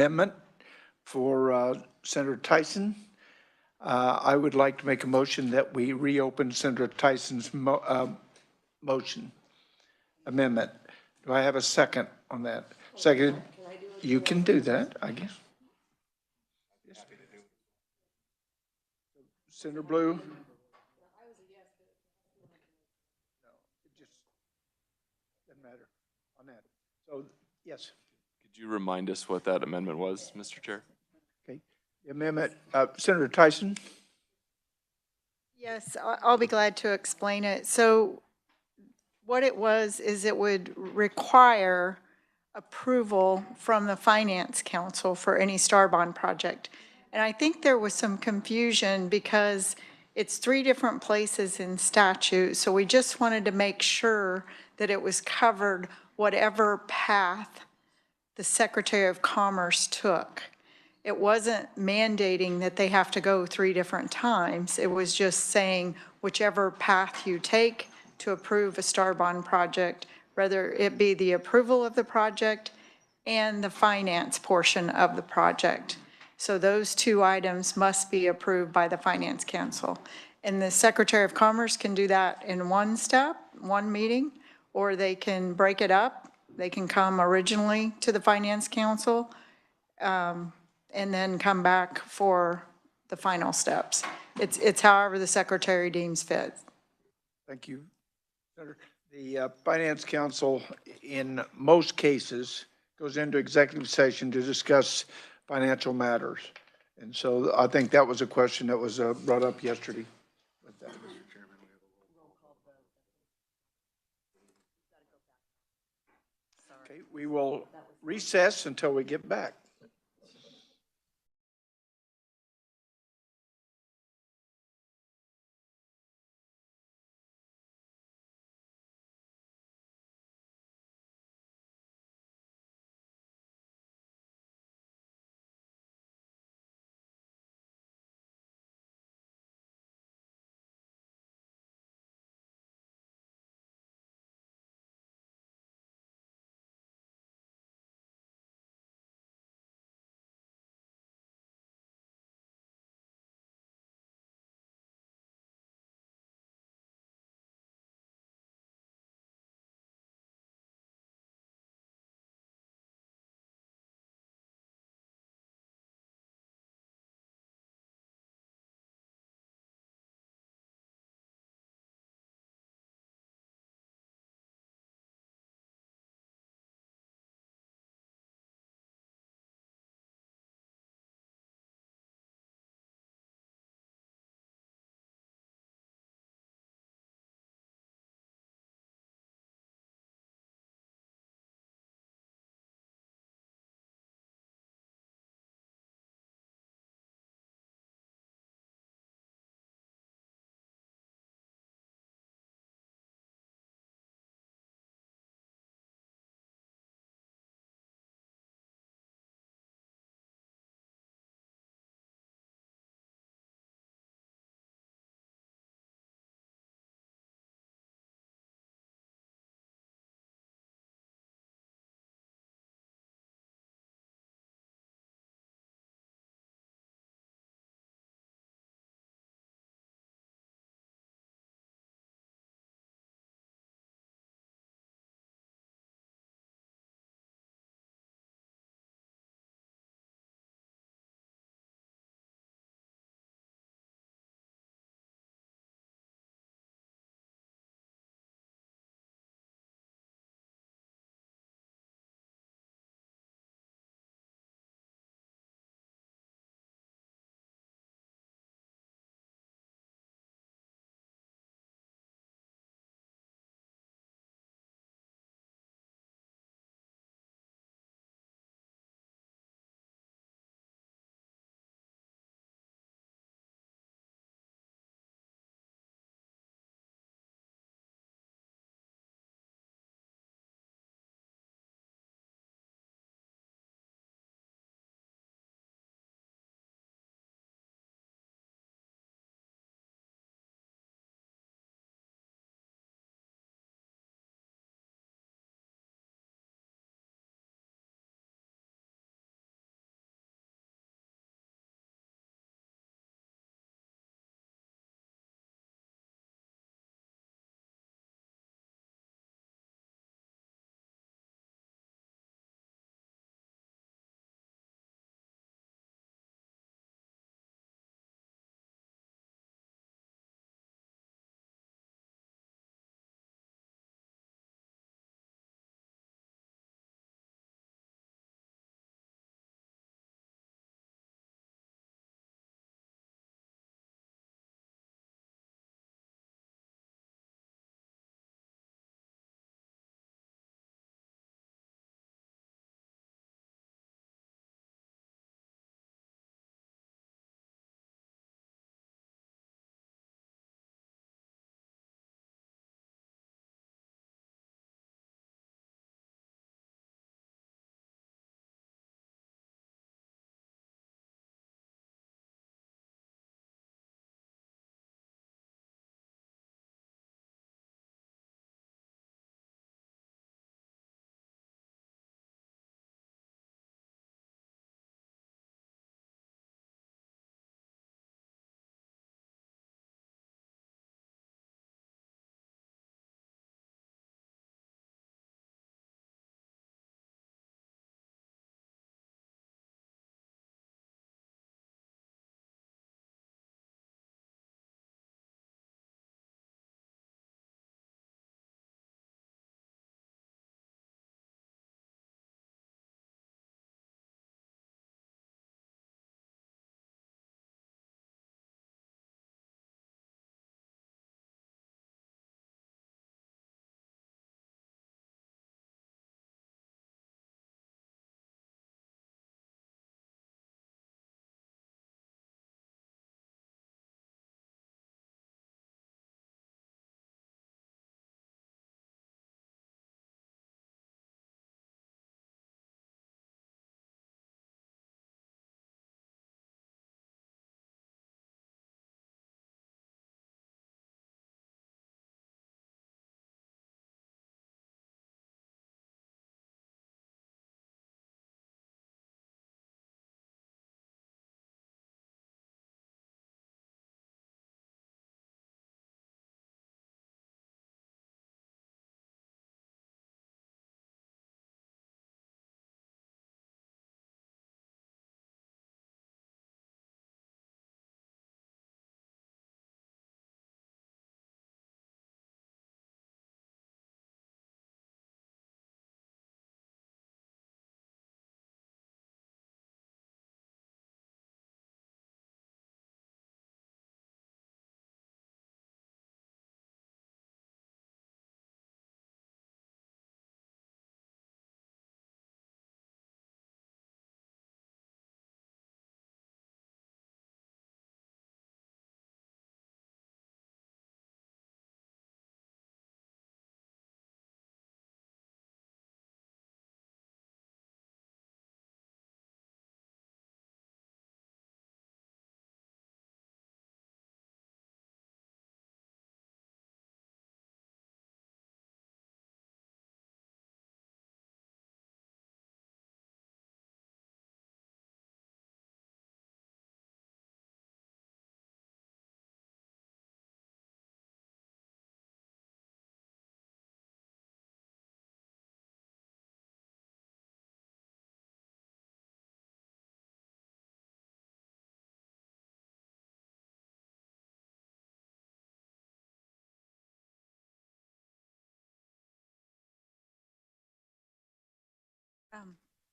amendment for Senator Tyson. I would like to make a motion that we reopen Senator Tyson's motion amendment. Do I have a second on that? Second. You can do that, I guess. Senator Blue? No, it just doesn't matter on that. So, yes. Could you remind us what that amendment was, Mr. Chair? Okay. The amendment, Senator Tyson? Yes, I'll be glad to explain it. So what it was is it would require approval from the Finance Council for any star bond project. And I think there was some confusion because it's 3 different places in statute. So we just wanted to make sure that it was covered whatever path the Secretary of Commerce took. It wasn't mandating that they have to go 3 different times. It was just saying whichever path you take to approve a star bond project, whether it be the approval of the project and the finance portion of the project. So those 2 items must be approved by the Finance Council. And the Secretary of Commerce can do that in one step, one meeting, or they can break it up. They can come originally to the Finance Council and then come back for the final steps. It's however the Secretary deems fit. Thank you, Senator. The Finance Council, in most cases, goes into executive session to discuss financial matters. And so I think that was a question that was brought up yesterday. With that, Mr. Chairman, we have a roll call vote. Okay, we will recess until we get back.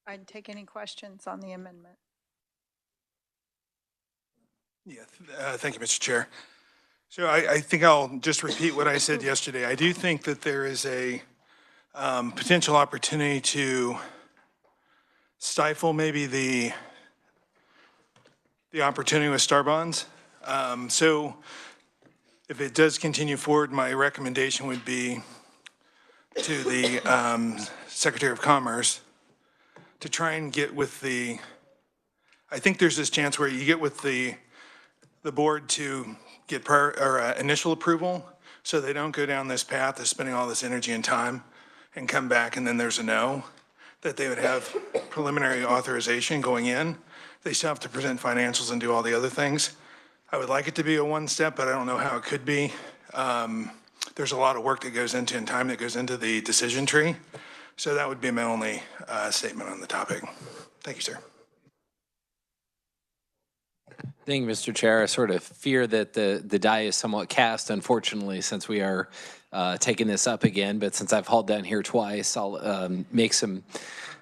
I'd take any questions on the amendment. Yeah, thank you, Mr. Chair. So I think I'll just repeat what I said yesterday. I do think that there is a potential opportunity to stifle maybe the opportunity with star bonds. So if it does continue forward, my recommendation would be to the Secretary of Commerce to try and get with I think there's this chance where you get with the board to get initial approval, so they don't go down this path of spending all this energy and time and come back and then there's a no, that they would have preliminary authorization going in. They still have to present financials and do all the other things. I would like it to be a one step, but I don't know how it could be. There's a lot of work that goes into and time that goes into the decision tree. So that would be my only statement on the topic. Thank you, sir. Thank you, Mr. Chair. I sort of fear that the die is somewhat cast, unfortunately, since we are taking this up again. But since I've hauled down here twice, I'll make a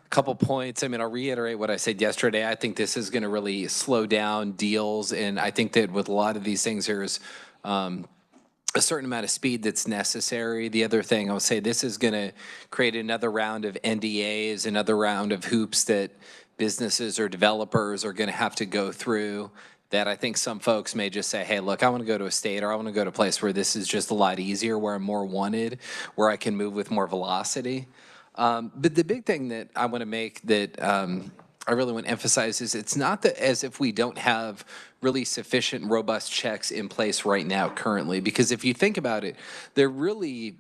couple points. I mean, I'll reiterate what I said yesterday. I think this is going to really slow down deals. And I think that with a lot of these things, there's a certain amount of speed that's necessary. The other thing I'll say, this is going to create another round of NDAs, another round of hoops that businesses or developers are going to have to go through, that I think some folks may just say, hey, look, I want to go to a state or I want to go to a place where this is just a lot easier, where I'm more wanted, where I can move with more velocity. But the big thing that I want to make that I really want to emphasize is it's not that as if we don't have really sufficient, robust checks in place right now currently, because if you think about it, they're really,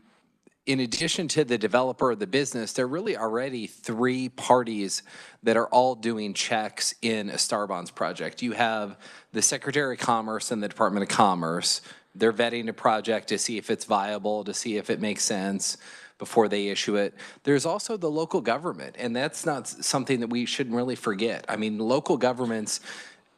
in addition to the developer or the business, there are really already three parties that are all doing checks in a star bonds project. You have the Secretary of Commerce and the Department of Commerce. They're vetting a project to see if it's viable, to see if it makes sense before they issue it. There's also the local government, and that's not something that we shouldn't really forget. I mean, local governments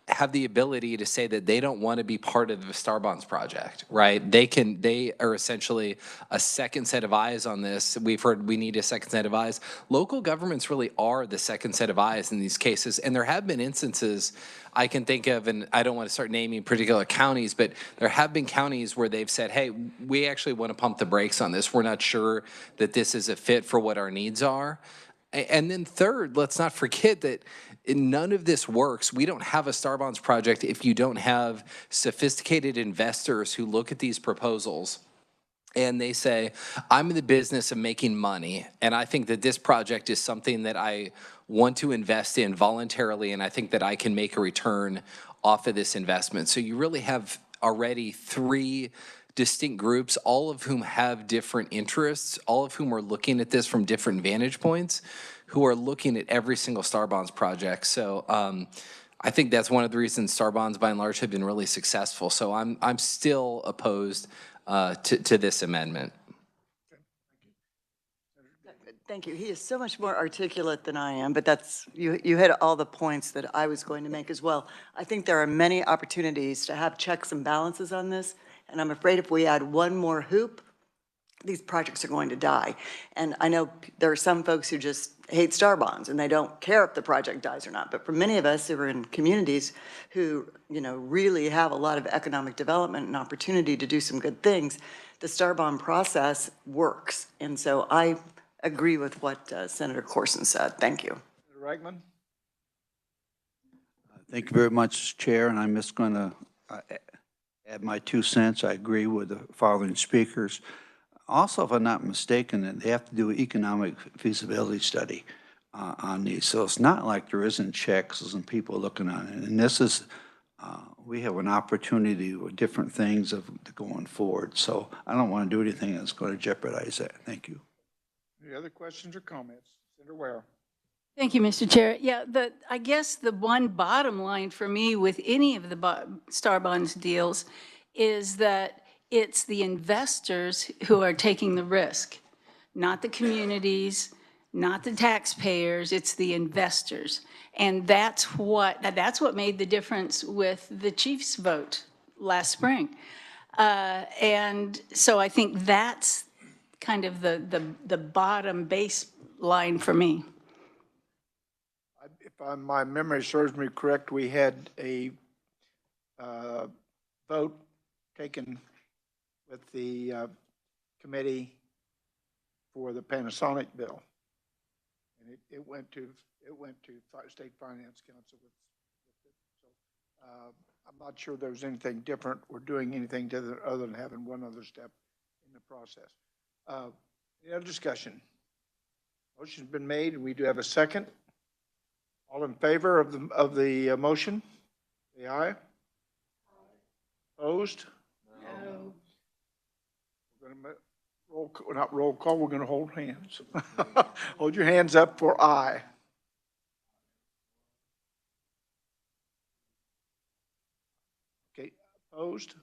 have the ability to say that they don't want to be part of the star bonds project, right? They are essentially a second set of eyes on this. We've heard we need a second set of eyes. Local governments really are the second set of eyes in these cases. And there have been instances I can think of, and I don't want to start naming particular counties, but there have been counties where they've said, hey, we actually want to pump the brakes on this. We're not sure that this is a fit for what our needs are. And then third, let's not forget that none of this works. We don't have a star bonds project if you don't have sophisticated investors who look at these proposals and they say, I'm in the business of making money, and I think that this project is something that I want to invest in voluntarily, and I think that I can make a return off of this investment. So you really have already three distinct groups, all of whom have different interests, all of whom are looking at this from different vantage points, who are looking at every single star bonds project. So I think that's one of the reasons star bonds by and large have been really successful. So I'm still opposed to this amendment. Thank you. He is so much more articulate than I am, but that's, you hit all the points that I was going to make as well. I think there are many opportunities to have checks and balances on this, and I'm afraid if we add one more hoop, these projects are going to die. And I know there are some folks who just hate star bonds and they don't care if the project dies or not. But for many of us who are in communities who, really have a lot of economic development and opportunity to do some good things, the star bond process works. And so I agree with what Senator Corson said. Thank you. Senator Reichman? Thank you very much, Chair, and I'm just going to add my 2 cents. I agree with the following speakers. Also, if I'm not mistaken, they have to do an economic feasibility study on these. So it's not like there isn't checks and people looking on it. And this is, we have an opportunity with different things of going forward. So I don't want to do anything that's going to jeopardize that. Thank you. Any other questions or comments? Senator Ware. Thank you, Mr. Chair. Yeah, I guess the one bottom line for me with any of the star bonds deals is that it's the investors who are taking the risk, not the communities, not the taxpayers, it's the investors. And that's what made the difference with the Chiefs vote last spring. And so I think that's kind of the bottom baseline for me. my memory serves me correct, we had a vote taken with the committee for the Panasonic bill. And it went to State Finance Council with it. So I'm not sure there's anything different or doing anything other than having one other step in the process. Any other discussion? Motion's been made, and we do have a second. All in favor of the motion? Say aye. Opposed? No. We're going to not roll call, we're going to hold hands. Hold your hands up for aye. Okay, opposed?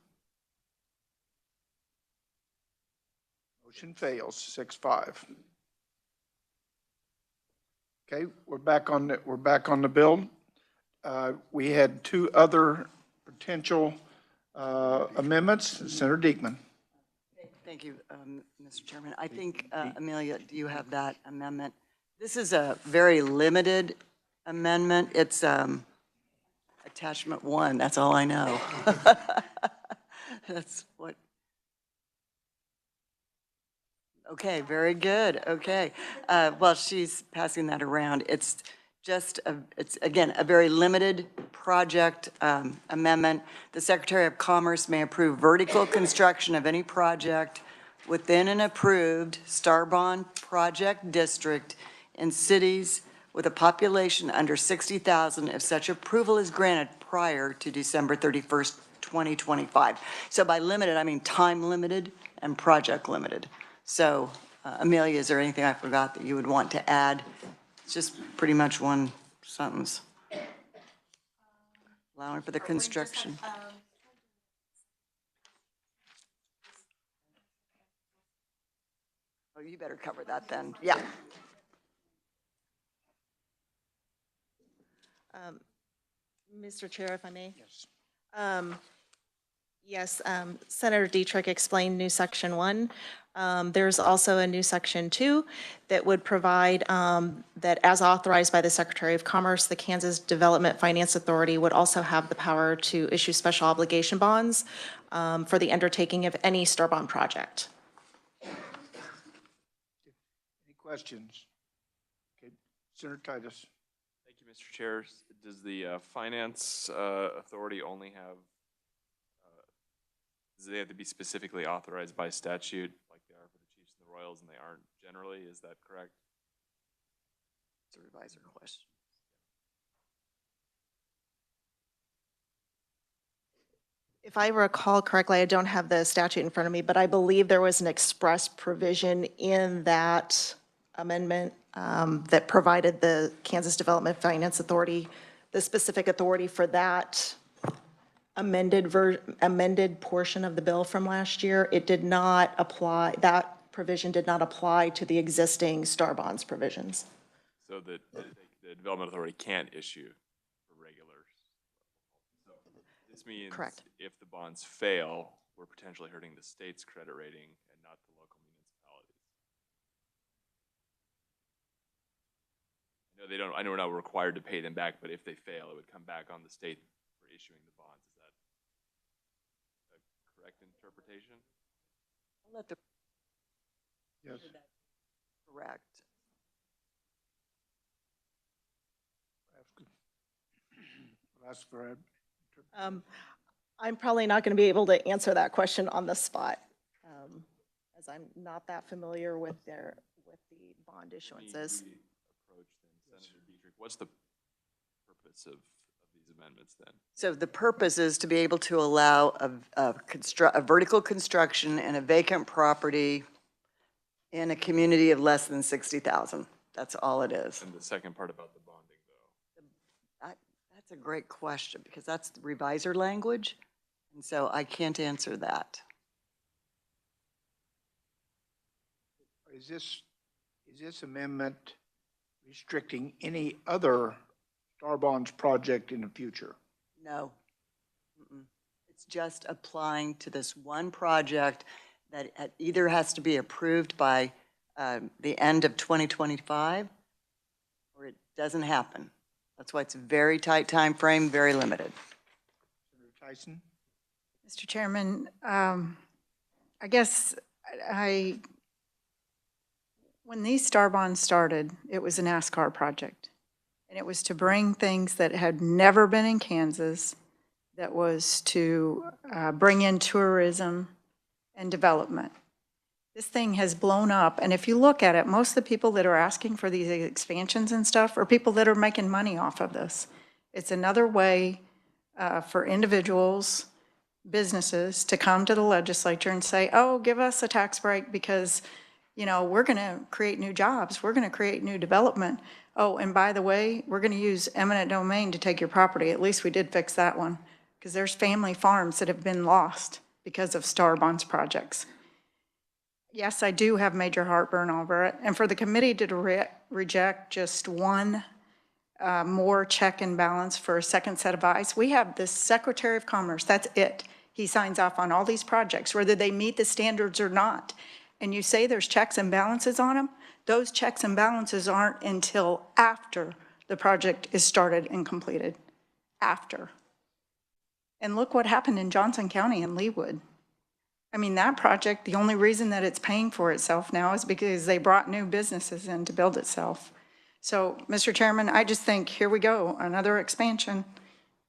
Motion fails, 6-5. Okay, we're back on the bill. We had two other potential amendments. Senator Diekman. Thank you, Mr. Chairman. I think, Amelia, do you have that amendment? This is a very limited amendment. It's attachment 1. That's all I know. That's what. Okay, very good. Okay. Well, she's passing that around. It's just, it's again, a very limited project amendment. The Secretary of Commerce may approve vertical construction of any project within an approved Starbond project district in cities with a population under 60,000 if such approval is granted prior to December 31st, 2025. So by limited, I mean time limited and project limited. So, Amelia, is there anything I forgot that you would want to add? It's just pretty much one sentence. Allowing for the construction. Oh, you better cover that then. Yeah. Mr. Chair, if I may? Yes. Yes, Senator Dietrich explained new section 1. There's also a new section 2 that would provide that as authorized by the Secretary of Commerce, the Kansas Development Finance Authority would also have the power to issue special obligation bonds for the undertaking of any Starbond project. Any questions? Okay, Senator Titus. Thank you, Mr. Chair. Does the Finance Authority only have, do they have to be specifically authorized by statute like they are for the Chiefs and the Royals and they aren't generally? Is that correct? It's a revisor question. If I recall correctly, I don't have the statute in front of me, but I believe there was an express provision in that amendment that provided the Kansas Development Finance Authority the specific authority for that amended portion of the bill from last year. It did not apply, that provision did not apply to the existing Starbonds provisions. So that the Development Authority can't issue for regulars. So this means Correct. if the bonds fail, we're potentially hurting the state's credit rating and not the local municipalities. I know we're not required to pay them back, but if they fail, it would come back on the state for issuing the bonds. Is that a correct interpretation? I'll let the. Yes. Correct. Ask for it. I'm probably not going to be able to answer that question on the spot, as I'm not that familiar with the bond issuances. Approach then, Senator Dietrich. What's the purpose of these amendments then? So the purpose is to be able to allow a vertical construction and a vacant property in a community of less than 60,000. That's all it is. And the second part about the bonding, though. That's a great question because that's the revisor language. And so I can't answer that. Is this amendment restricting any other Starbonds project in the future? No. It's just applying to this one project that it either has to be approved by the end of 2025 or it doesn't happen. That's why it's a very tight time frame, very limited. Senator Tyson? Mr. Chairman, I guess when these star bonds started, it was a NASCAR project. And it was to bring things that had never been in Kansas, that was to bring in tourism and development. This thing has blown up, and if you look at it, most of the people that are asking for these expansions and stuff are people that are making money off of this. It's another way for individuals, businesses to come to the legislature and say, oh, give us a tax break because, you know, we're going to create new jobs. We're going to create new development. Oh, and by the way, we're going to use eminent domain to take your property. At least we did fix that one, because there's family farms that have been lost because of star bonds projects. Yes, I do have major heartburn over it. And for the committee to reject just one more check and balance for a second set of eyes, we have the Secretary of Commerce, that's it. He signs off on all these projects, whether they meet the standards or not. And you say there's checks and balances on them? Those checks and balances aren't until after the project is started and completed. After. And look what happened in Johnson County and Leawood. I mean, that project, the only reason that it's paying for itself now is because they brought new businesses in to build itself. So, Mr. Chairman, I just think, here we go, another expansion.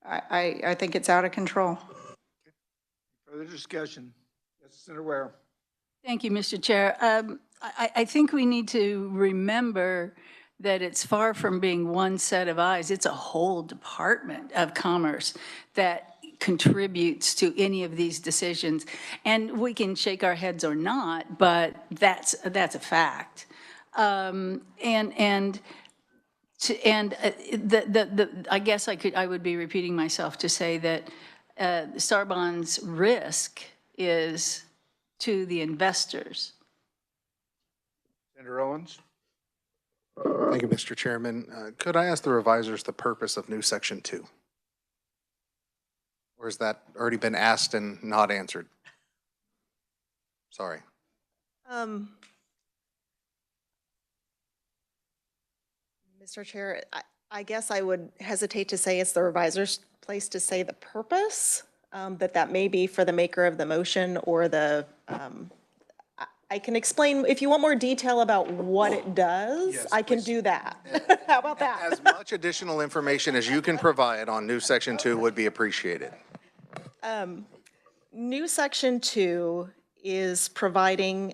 I think it's out of control. Further discussion? Yes, Senator Ware. Thank you, Mr. Chair. I think we need to remember that it's far from being one set of eyes. It's a whole Department of Commerce that contributes to any of these decisions. And we can shake our heads or not, but that's a fact. I guess I would be repeating myself to say that star bonds risk is to the investors. Senator Owens? Thank you, Mr. Chairman. Could I ask the revisers the purpose of new section 2? Or has that already been asked and not answered? Sorry. Mr. Chair, I guess I would hesitate to say it's the reviser's place to say the purpose, that may be for the maker of the motion or the, I can explain, if you want more detail about what it does, Yes, I can please. do that. How about that? As much additional information as you can provide on new section 2 would be appreciated. New section 2 is providing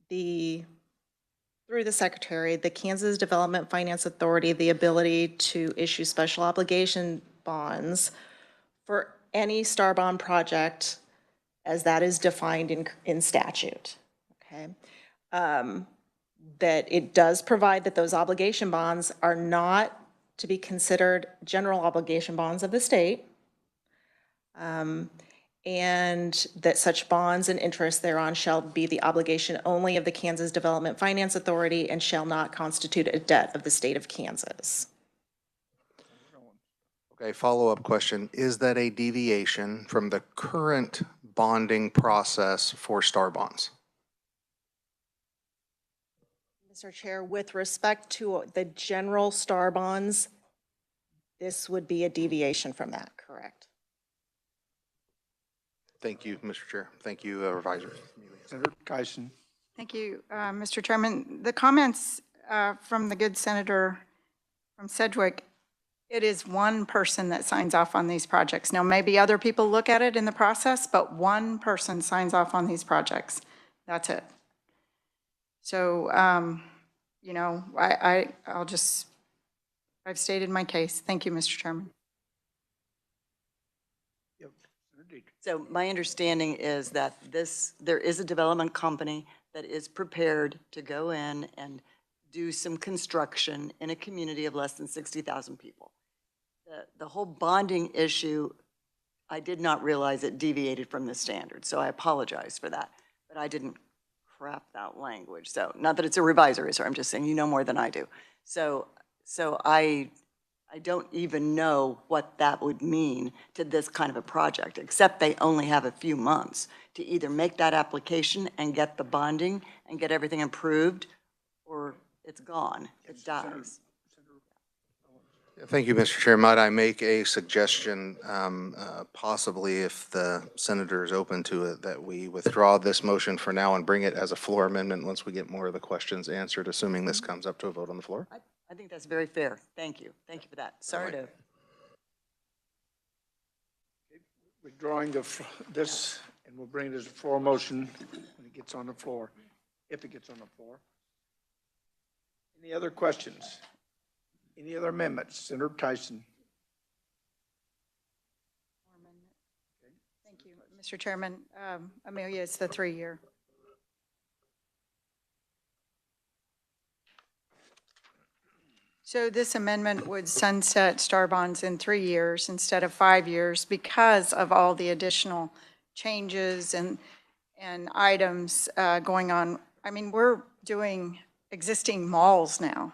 through the Secretary, the Kansas Development Finance Authority, the ability to issue special obligation bonds for any star bond project as that is defined in statute, okay? That it does provide that those obligation bonds are not to be considered general obligation bonds of the state, and that such bonds and interest thereon shall be the obligation only of the Kansas Development Finance Authority and shall not constitute a debt of the state of Kansas. Okay, follow-up question. Is that a deviation from the current bonding process for star bonds? Mr. Chair, with respect to the general star bonds, this would be a deviation from that, correct? Thank you, Mr. Chair. Thank you, revisers. Senator Tyson? Thank you, Mr. Chairman. The comments from the good senator from Sedgwick, it is one person that signs off on these projects. Now, maybe other people look at it in the process, but one person signs off on these projects. That's it. So, you know, I've stated my case. Thank you, Mr. Chairman. Yep. Senator Dietrich. So my understanding is that there is a development company that is prepared to go in and do some construction in a community of less than 60,000 people. The whole bonding issue, I did not realize it deviated from the standard, so I apologize for that. But I didn't craft that language. So not that it's a revisory, sir, I'm just saying you know more than I do. So I don't even know what that would mean to this kind of a project, except they only have a few months to either make that application and get the bonding and get everything approved, or it's gone, it dies. Thank you, Mr. Chair. Might I make a suggestion, possibly if the senator is open to it, that we withdraw this motion for now and bring it as a floor amendment once we get more of the questions answered, assuming this comes up to a vote on the floor? I think that's very fair. Thank you. Thank you for that. Sorry to. Withdrawing this, and we'll bring it as a floor motion when it gets on the floor, if it gets on the floor. Any other questions? Any other amendments? Senator Tyson. Thank you, Mr. Chairman. Amelia, it's the 3-year. So this amendment would sunset star bonds in 3 years instead of 5 years because of all the additional changes and items going on. I mean, we're doing existing malls now,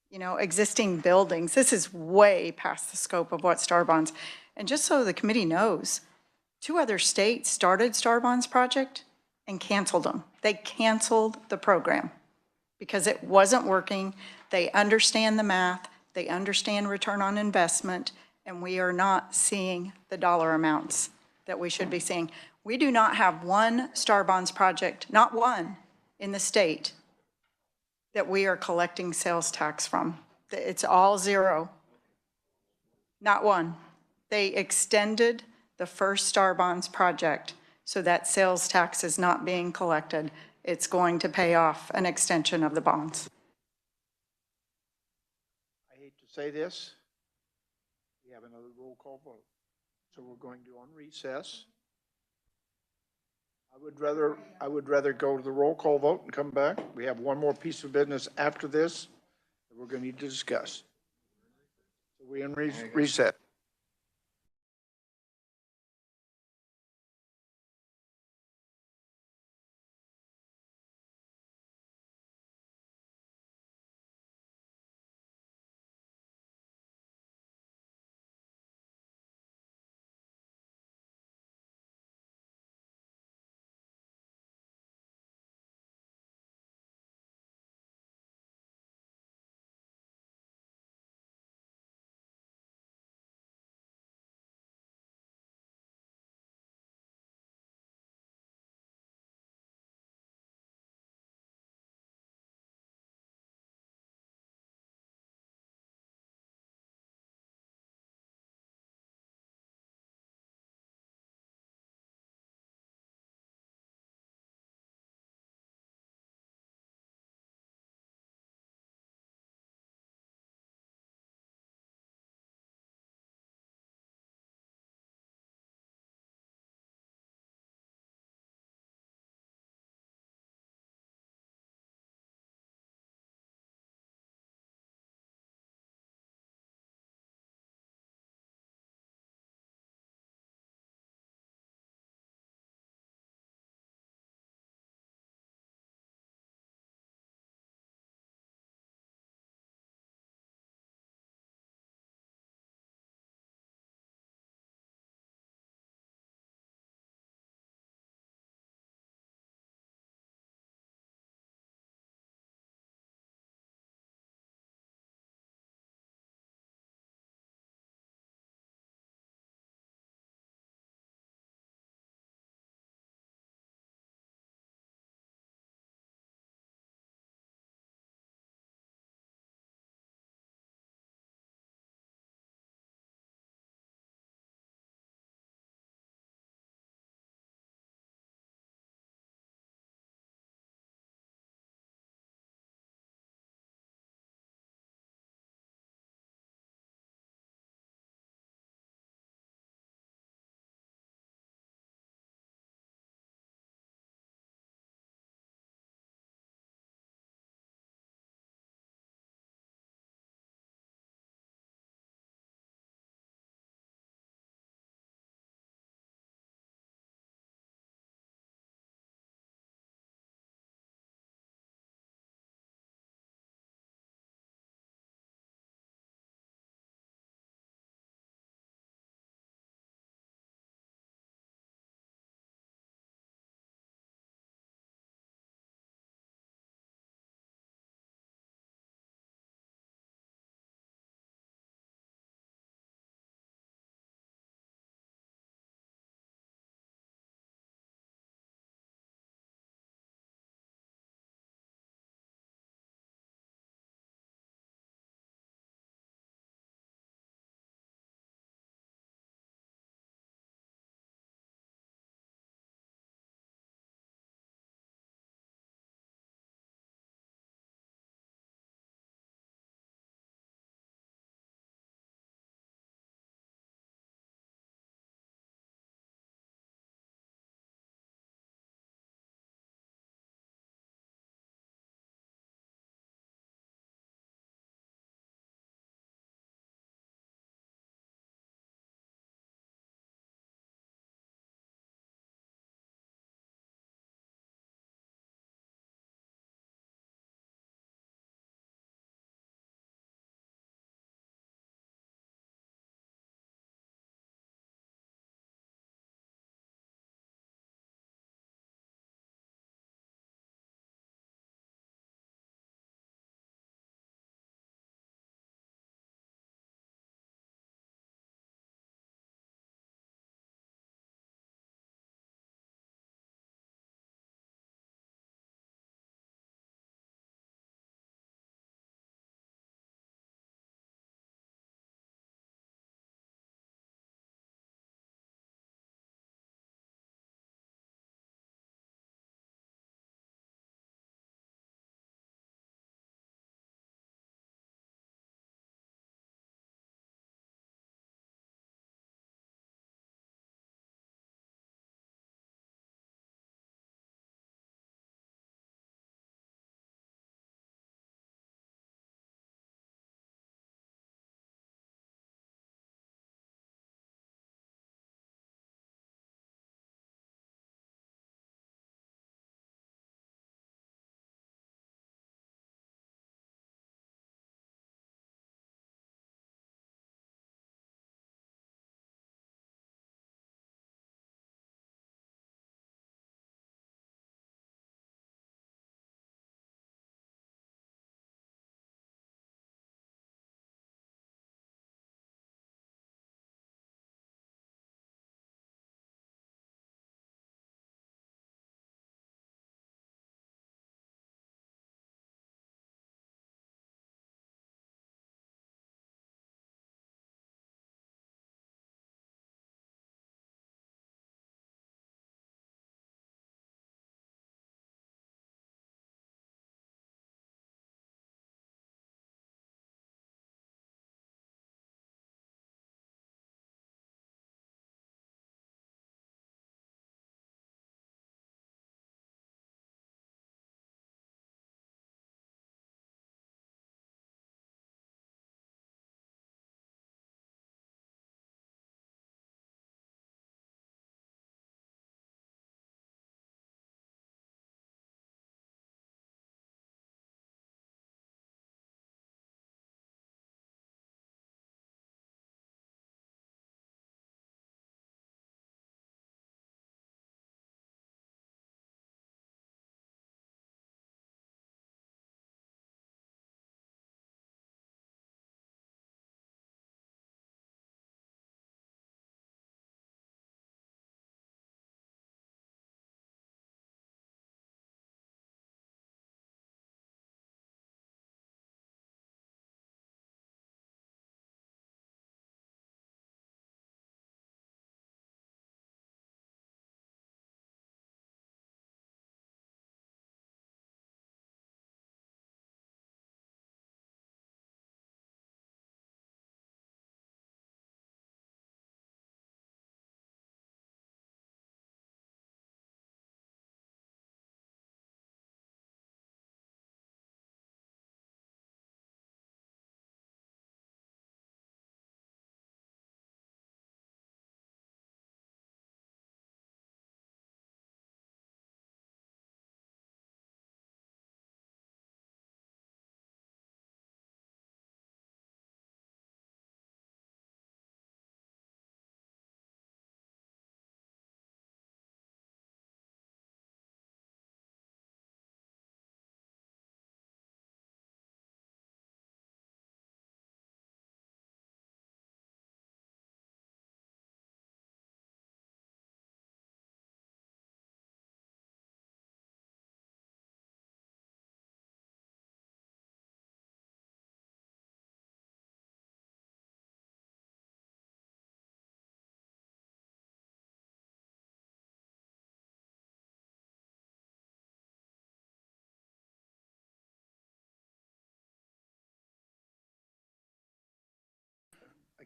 you know, existing buildings. This is way past the scope of what star bonds. And just so the committee knows, 2 other states started star bonds project and canceled them. They canceled the program because it wasn't working. They understand the math, they understand return on investment, and we are not seeing the dollar amounts that we should be seeing. We do not have one star bonds project, not one, in the state that we are collecting sales tax from. It's all zero. Not one. They extended the first star bonds project so that sales tax is not being collected. It's going to pay off an extension of the bonds. I hate to say this. We have another roll call vote. So we're going to on recess. I would rather go to the roll call vote and come back. We have one more piece of business after this that we're going to need to discuss. So we in reset.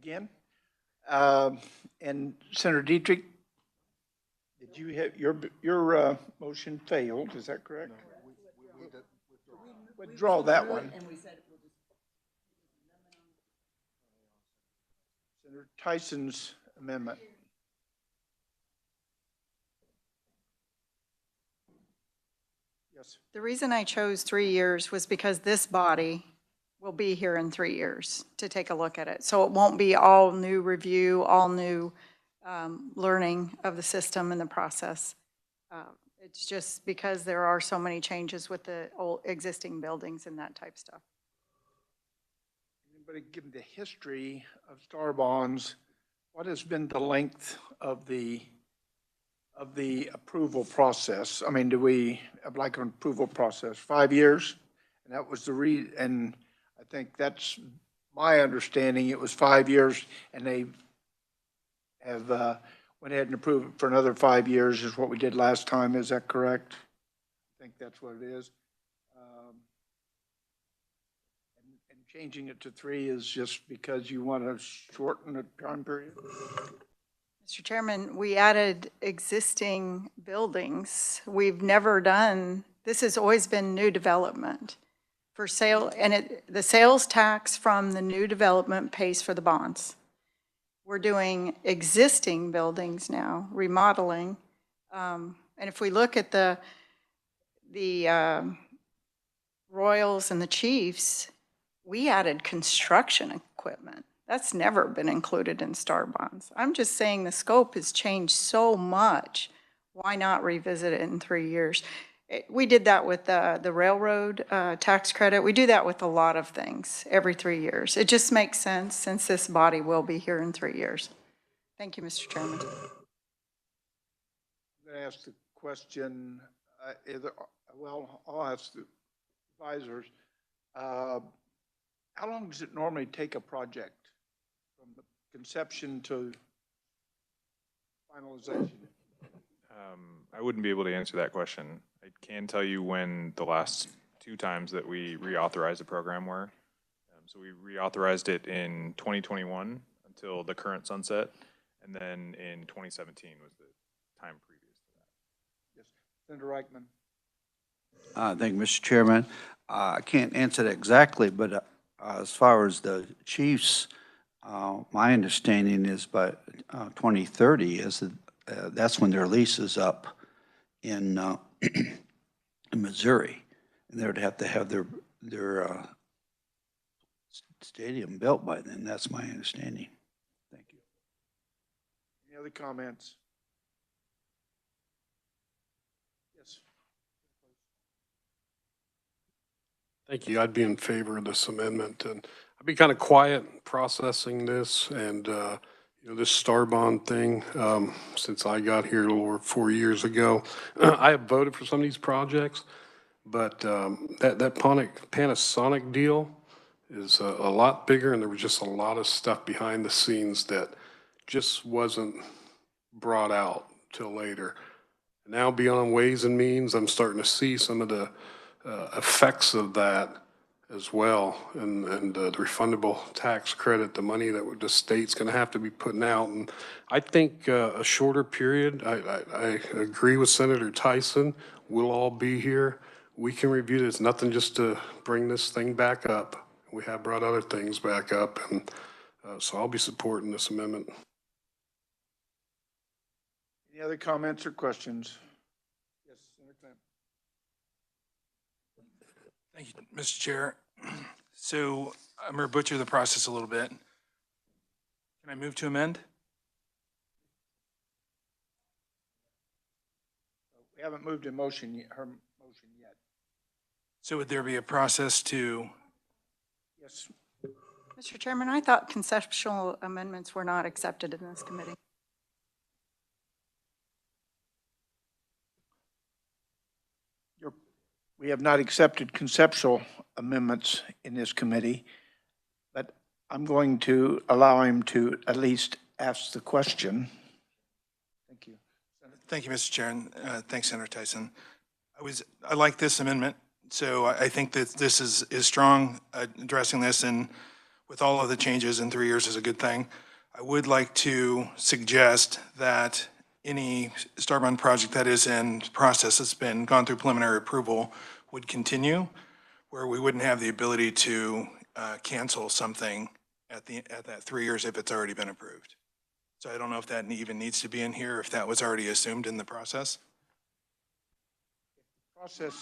again. And Senator Dietrich, did you have, your motion failed, is that correct? Withdraw that one. Senator Tyson's amendment. Yes. The reason I chose 3 years was because this body will be here in 3 years to take a look at it. So it won't be all new review, all new learning of the system and the process. It's just because there are so many changes with the old existing buildings and that type stuff. Anybody give me the history of star bonds? What has been the length of the approval process? I mean, do we have like an approval process, 5 years? And that was and I think that's my understanding. It was 5 years, and they have went ahead and approved it for another 5 years is what we did last time. Is that correct? I think that's what it is. And changing it to 3 is just because you want to shorten the time period? Mr. Chairman, we added existing buildings. We've never done, this has always been new development for sale, and the sales tax from the new development pays for the bonds. We're doing existing buildings now, remodeling. And if we look at the Royals and the Chiefs, we added construction equipment. That's never been included in star bonds. I'm just saying the scope has changed so much. Why not revisit it in 3 years? We did that with the railroad tax credit. We do that with a lot of things every 3 years. It just makes sense since this body will be here in 3 years. Thank you, Mr. Chairman. I'm going to ask the question, well, I'll ask the advisors. How long does it normally take a project from the conception to finalization? I wouldn't be able to answer that question. I can tell you when the last 2 times that we reauthorized the program were. So we reauthorized it in 2021 until the current sunset, and then in 2017 was the time previous to that. Yes, Senator Reichman. Thank you, Mr. Chairman. I can't answer that exactly, but as far as the Chiefs, my understanding is by 2030 is that that's when their lease is up in Missouri, and they would have to have their stadium built by then. That's my understanding. Thank you. Any other comments? Yes. Thank you. I'd be in favor of this amendment, and I'd be kind of quiet processing this and, this star bond thing, since I got here a little over 4 years ago. I have voted for some of these projects, but that Panasonic deal is a lot bigger, and there was just a lot of stuff behind the scenes that just wasn't brought out till later. Now beyond Ways and Means, I'm starting to see some of the effects of that as well, and the refundable tax credit, the money that the state's going to have to be putting out. And I think a shorter period, I agree with Senator Tyson. We'll all be here. We can review this, nothing just to bring this thing back up. We have brought other things back up, and so I'll be supporting this amendment. Any other comments or questions? Yes, Senator Clem. Thank you, Mr. Chair. So I'm going to butcher the process a little bit. Can I move to amend? We haven't moved her motion yet. So would there be a process to? Yes. Mr. Chairman, I thought conceptual amendments were not accepted in this committee. We have not accepted conceptual amendments in this committee, but I'm going to allow him to at least ask the question. Thank you. Thank you, Mr. Chair, and thanks, Senator Tyson. I like this amendment, so I think that this is strong addressing this, and with all of the changes in 3 years is a good thing. I would like to suggest that any star bond project that is in process that's been gone through preliminary approval would continue, where we wouldn't have the ability to cancel something at that 3 years if it's already been approved. So I don't know if that even needs to be in here, if that was already assumed in the process.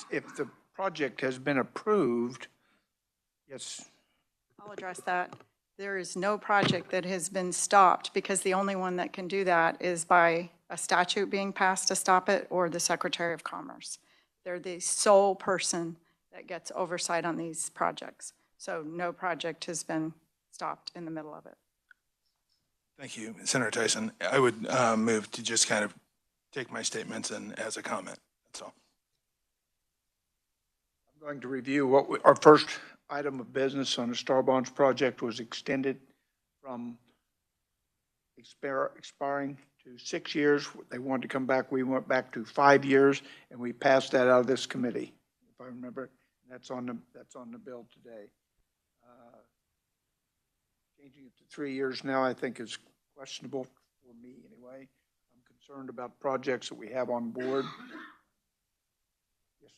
If the project has been approved, yes, I'll address that. There is no project that has been stopped because the only one that can do that is by a statute being passed to stop it or the Secretary of Commerce. They're the sole person that gets oversight on these projects. So no project has been stopped in the middle of it. Thank you, Senator Tyson. I would move to just kind of take my statements and as a comment, that's all. I'm going to review our first item of business on the Star Bonds project was extended from expiring to 6 years. They wanted to come back. We went back to 5 years, and we passed that out of this committee, if I remember. That's on the bill today. Changing it to 3 years now, I think, is questionable for me anyway. I'm concerned about projects that we have on board. Yes.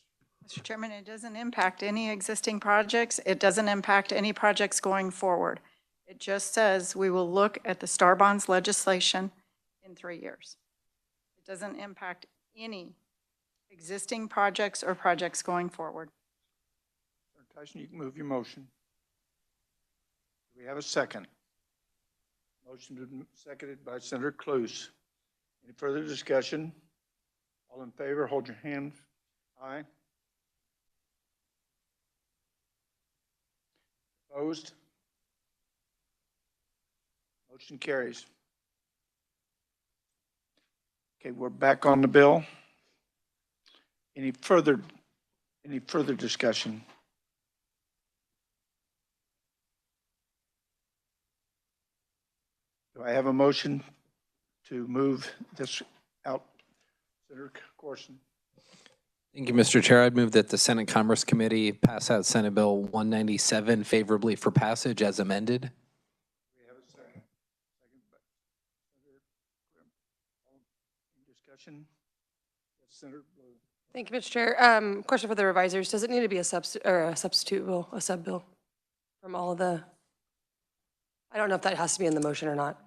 Mr. Chairman, it doesn't impact any existing projects. It doesn't impact any projects going forward. It just says we will look at the Star Bonds legislation in 3 years. It doesn't impact any existing projects or projects going forward. Senator Tyson, you can move your motion. Do we have a second? Motion seconded by Senator Cluse. Any further discussion? All in favor, hold your hand. Aye. Opposed? Motion carries. Okay, we're back on the bill. Any further discussion? Do I have a motion to move this out? Senator Corson. Thank you, Mr. Chair. I'd move that the Senate Commerce Committee pass out Senate Bill 197 favorably for passage as amended. We have a second. Second by Senator Grimm. Any discussion? Yes, Senator Blue. Thank you, Mr. Chair. Question for the revisers. Does it need to be a substitute bill, a sub bill from all of the, I don't know if that has to be in the motion or not.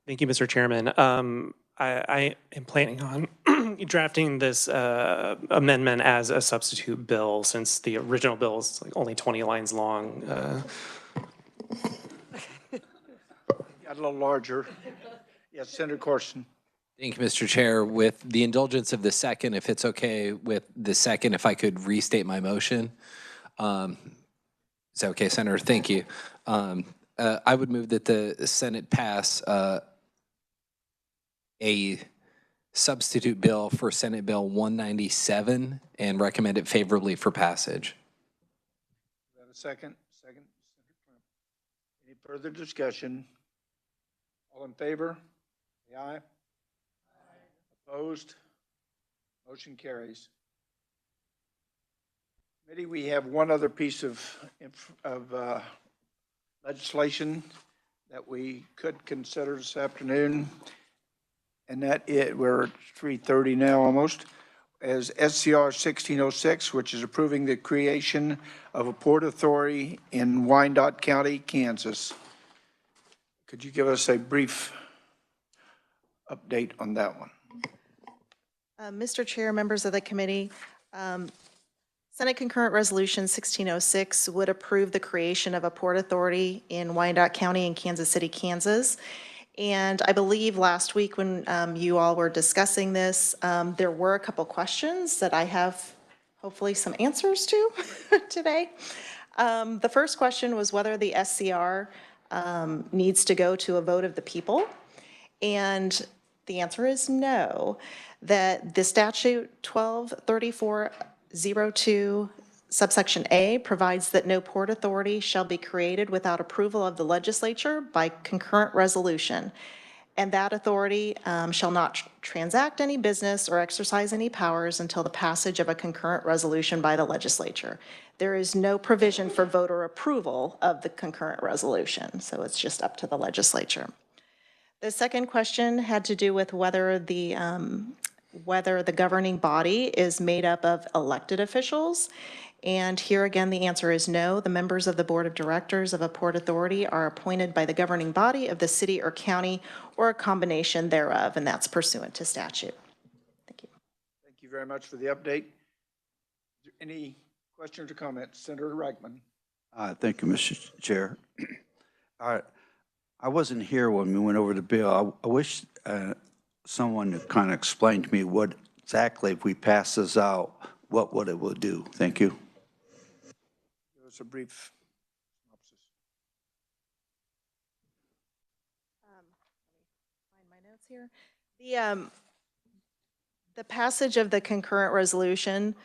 Thank you, Mr. Chairman. I am planning on drafting this amendment as a substitute bill since the original bill is like only 20 lines long. Got a little larger. Yes, Senator Corson. Thank you, Mr. Chair. With the indulgence of the second, if it's okay with the second, if I could restate my motion. Is that okay, Senator? Thank you. I would move that the Senate pass a substitute bill for Senate Bill 197 and recommend it favorably for passage. Do we have a second? Second, Senator Clem. Any further discussion? All in favor? Say aye. Aye. Opposed? Motion carries. Committee, we have one other piece of legislation that we could consider this afternoon, and we're at 3:30 now almost, as SCR 1606, which is approving the creation of a port authority in Wyandotte County, Kansas. Could you give us a brief update on that one? Mr. Chair, members of the committee, Senate Concurrent Resolution 1606 would approve the creation of a port authority in Wyandotte County in Kansas City, Kansas. And I believe last week when you all were discussing this, there were a couple questions that I have hopefully some answers to today. The first question was whether the SCR needs to go to a vote of the people. And the answer is no, that the statute 123402 subsection A provides that no port authority shall be created without approval of the legislature by concurrent resolution. And that authority shall not transact any business or exercise any powers until the passage of a concurrent resolution by the legislature. There is no provision for voter approval of the concurrent resolution, so it's just up to the legislature. The second question had to do with whether the governing body is made up of elected officials. And here again, the answer is no. The members of the board of directors of a port authority are appointed by the governing body of the city or county or a combination thereof, and that's pursuant to statute. Thank you. Thank you very much for the update. Is there any questions or comments? Senator Reichman. Thank you, Mr. Chair. I wasn't here when we went over the bill. I wish someone could kind of explain to me what exactly, if we pass this out, what it will do. Thank you. Give us a brief synopsis. Find my notes here. The passage of the concurrent resolution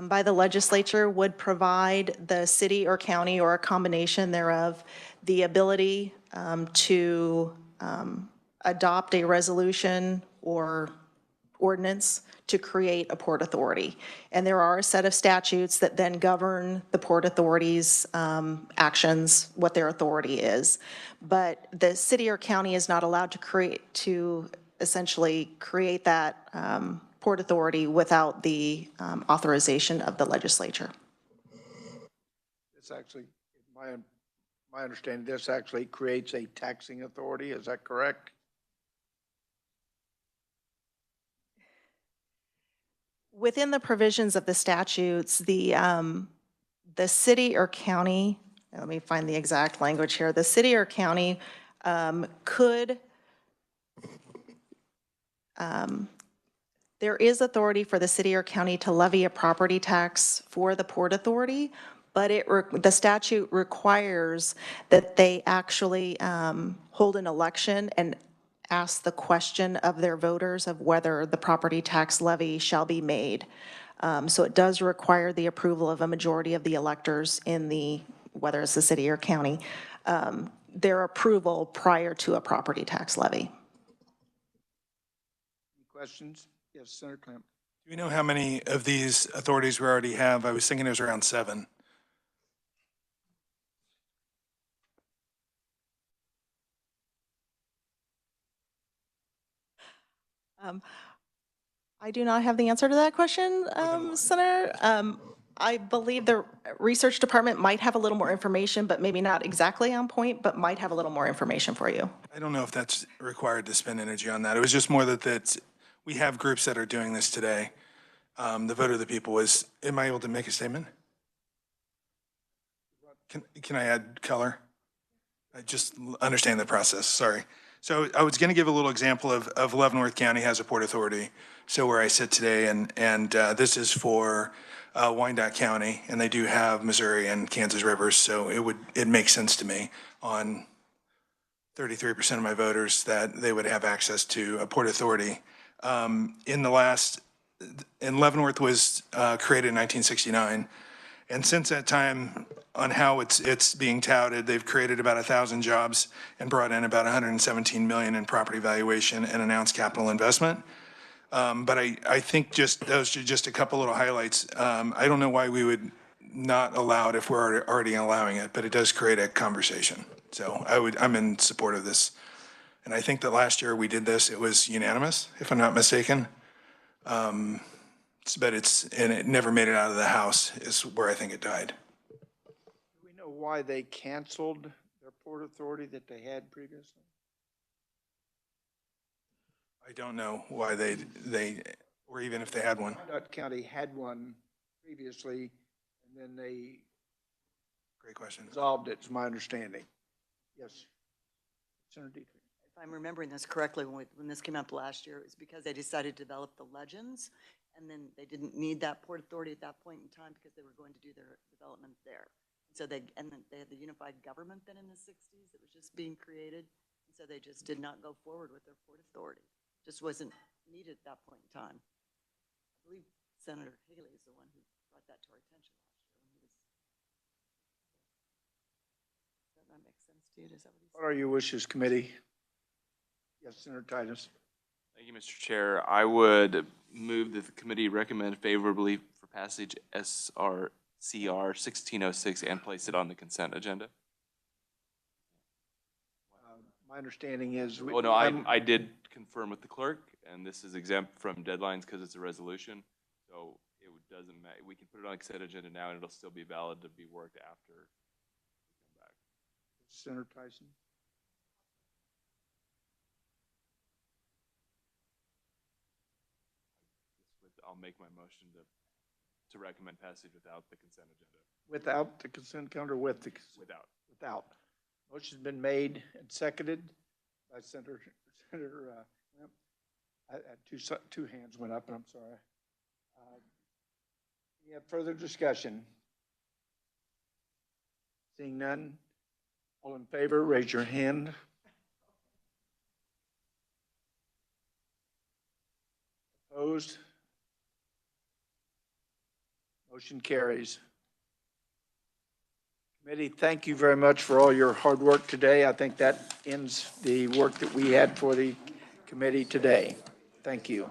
by the legislature would provide the city or county or a combination thereof the ability to adopt a resolution or ordinance to create a port authority. And there are a set of statutes that then govern the port authority's actions, what their authority is. But the city or county is not allowed to essentially create that port authority without the authorization of the legislature. This actually, my understanding, this actually creates a taxing authority. Is that correct? Within the provisions of the statutes, the city or county, let me find the exact language here, the city or county could, there is authority for the city or county to levy a property tax for the port authority, but the statute requires that they actually hold an election and ask the question of their voters of whether the property tax levy shall be made. So it does require the approval of a majority of the electors in whether it's the city or county, their approval prior to a property tax levy. Any questions? Yes, Senator Clamp. Do we know how many of these authorities we already have? I was thinking it was around 7. I do not have the answer to that question, Senator. I believe the research department might have a little more information, but maybe not exactly on point, but might have a little more information for you. I don't know if that's required to spend energy on that. It was just more that we have groups that are doing this today. The vote of the people was, am I able to make a statement? Can I add color? I just understand the process, sorry. So I was going to give a little example of Leavenworth County has a port authority. So where I sit today, and this is for Wyandotte County, and they do have Missouri and Kansas rivers. So it makes sense to me on 33% of my voters that they would have access to a port authority. And Leavenworth was created in 1969. And since that time, on how it's being touted, they've created about 1,000 jobs and brought in about 117 million in property valuation and announced capital investment. But I think those are just a couple little highlights. I don't know why we would not allow it if we're already allowing it, but it does create a conversation. So I'm in support of this. And I think that last year we did this, it was unanimous, if I'm not mistaken. But it never made it out of the House is where I think it died. Do we know why they canceled their port authority that they had previously? I don't know why they or even if they had one. Wyandotte County had one previously, and then they Great question. resolved it, is my understanding. Yes. Senator Dietrich. If I'm remembering this correctly, when this came up last year, it was because they decided to develop the legends, and then they didn't need that port authority at that point in time because they were going to do their development there. So they had the unified government then in the 60s that was just being created, and so they just did not go forward with their port authority. Just wasn't needed at that point in time. I believe Senator Haley is the one who brought that to our attention last year when he was. Does that make sense to you? Does that what he said? What are your wishes, committee? Yes, Senator Titus. Thank you, Mr. Chair. I would move that the committee recommend favorably for passage SRCR 1606 and place it on the consent agenda. My understanding is. Oh, no, I did confirm with the clerk, and this is exempt from deadlines because it's a resolution. So it doesn't matter. We can put it on consent agenda now, and it'll still be valid to be worked after we come back. Senator Tyson. I'll make my motion to recommend passage without the consent agenda. Without the consent calendar, with the? Without. Without. Motion's been made and seconded by Senator, two hands went up, and I'm sorry. Any further discussion? Seeing none, all in favor, raise your hand. Opposed? Motion carries. Committee, thank you very much for all your hard work today. I think that ends the work that we had for the committee today. Thank you.